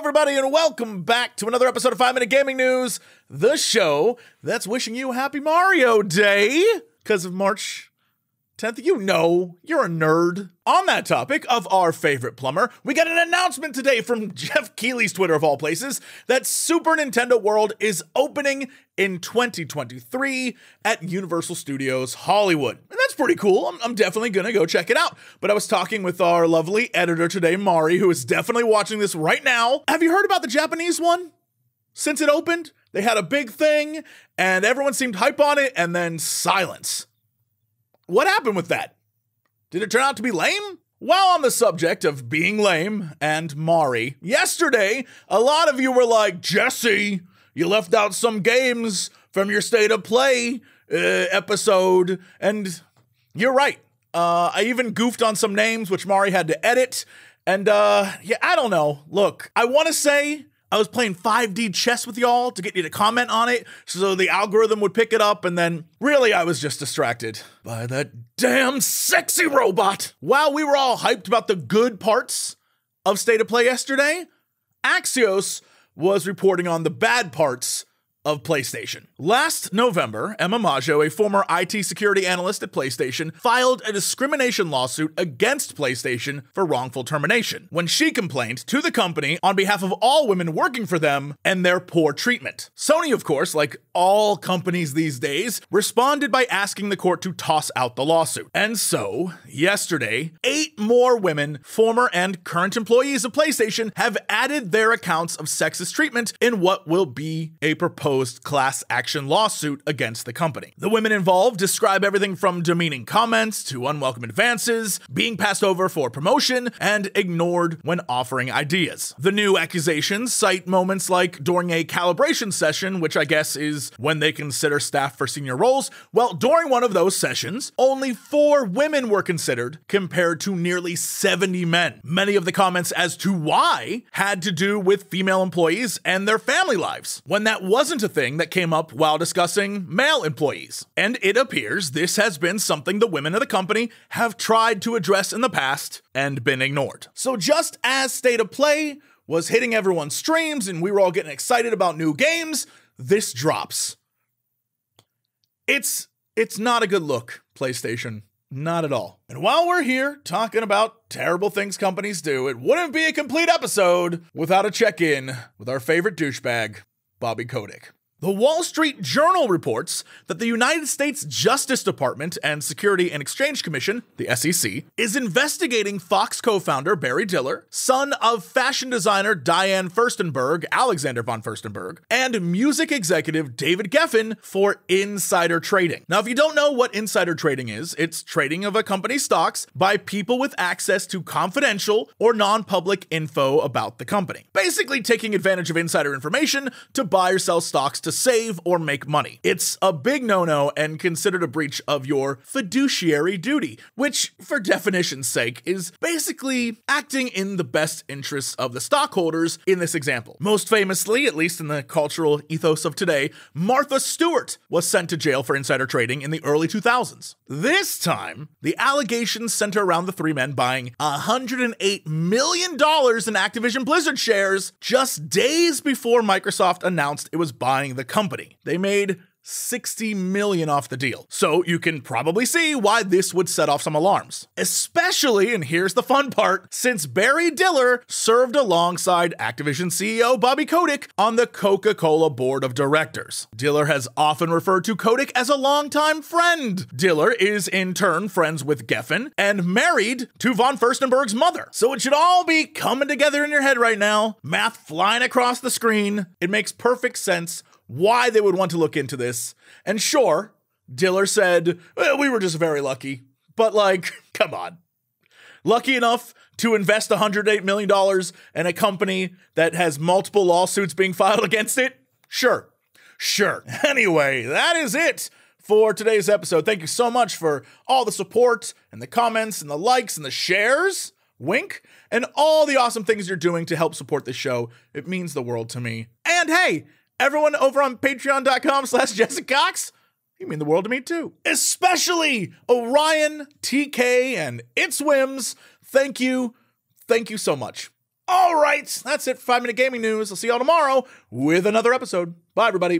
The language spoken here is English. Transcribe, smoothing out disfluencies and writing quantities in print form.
everybody, and welcome back to another episode of 5 Minute Gaming News, the show that's wishing you a happy Mario Day, because of March 10th. You know, you're a nerd. On that topic of our favorite plumber, we got an announcement today from Jeff Keighley's Twitter, of all places, that Super Nintendo World is opening in 2023 at Universal Studios Hollywood. And that's pretty cool. I'm definitely going to go check it out. But I was talking with our lovely editor today, Mari, who is definitely watching this right now. Have you heard about the Japanese one? Since it opened, they had a big thing, and everyone seemed hype on it, and then silence. What happened with that? Did it turn out to be lame? While on the subject of being lame and Mari, yesterday, a lot of you were like, Jesse, you left out some games from your State of Play episode, and you're right. I even goofed on some names, which Mari had to edit, and yeah, I don't know. Look, I want to say I was playing 5D chess with y'all to get you to comment on it so the algorithm would pick it up, and then really I was just distracted by that damn sexy robot. While we were all hyped about the good parts of State of Play yesterday, Axios was reporting on the bad parts of PlayStation. Last November, Emma Maggio, a former IT security analyst at PlayStation, filed a discrimination lawsuit against PlayStation for wrongful termination when she complained to the company on behalf of all women working for them and their poor treatment. Sony, of course, like all companies these days, responded by asking the court to toss out the lawsuit. And so, yesterday, 8 more women, former and current employees of PlayStation, have added their accounts of sexist treatment in what will be a proposed class action lawsuit against the company. The women involved describe everything from demeaning comments to unwelcome advances, being passed over for promotion, and ignored when offering ideas. The new accusations cite moments like during a calibration session, which I guess is when they consider staff for senior roles. Well, during one of those sessions, only 4 women were considered compared to nearly 70 men. Many of the comments as to why had to do with female employees and their family lives, when that wasn't a thing that came up while discussing male employees. And it appears this has been something the women of the company have tried to address in the past and been ignored. So just as State of Play was hitting everyone's streams and we were all getting excited about new games, this drops. It's not a good look, PlayStation. Not at all. And while we're here talking about terrible things companies do, it wouldn't be a complete episode without a check-in with our favorite douchebag, Bobby Kotick. The Wall Street Journal reports that the United States Justice Department and Security and Exchange Commission, the SEC, is investigating Fox co-founder Barry Diller, son of fashion designer Diane Furstenberg, Alexander von Furstenberg, and music executive David Geffen for insider trading. Now, if you don't know what insider trading is, it's trading of a company's stocks by people with access to confidential or non-public info about the company. Basically taking advantage of insider information to buy or sell stocks to save or make money. It's a big no-no and considered a breach of your fiduciary duty, which, for definition's sake, is basically acting in the best interests of the stockholders in this example. Most famously, at least in the cultural ethos of today, Martha Stewart was sent to jail for insider trading in the early 2000s. This time, the allegations center around the 3 men buying $108 million in Activision Blizzard shares just days before Microsoft announced it was buying the company. They made $60 million off the deal. So you can probably see why this would set off some alarms. Especially, and here's the fun part, since Barry Diller served alongside Activision CEO Bobby Kotick on the Coca-Cola board of directors. Diller has often referred to Kotick as a longtime friend. Diller is in turn friends with Geffen and married to von Furstenberg's mother. So it should all be coming together in your head right now. Math flying across the screen. It makes perfect sense why they would want to look into this. And sure, Diller said, well, we were just very lucky. But like, come on. Lucky enough to invest $108 million in a company that has multiple lawsuits being filed against it? Sure. Anyway, that is it for today's episode. Thank you so much for all the support and the comments and the likes and the shares. Wink. And all the awesome things you're doing to help support this show. It means the world to me. And hey, everyone over on patreon.com/JesseCox, you mean the world to me too. Especially Orion, TK, and It's Whims. Thank you so much. All right, that's it for 5 Minute Gaming News. I'll see y'all tomorrow with another episode. Bye, everybody.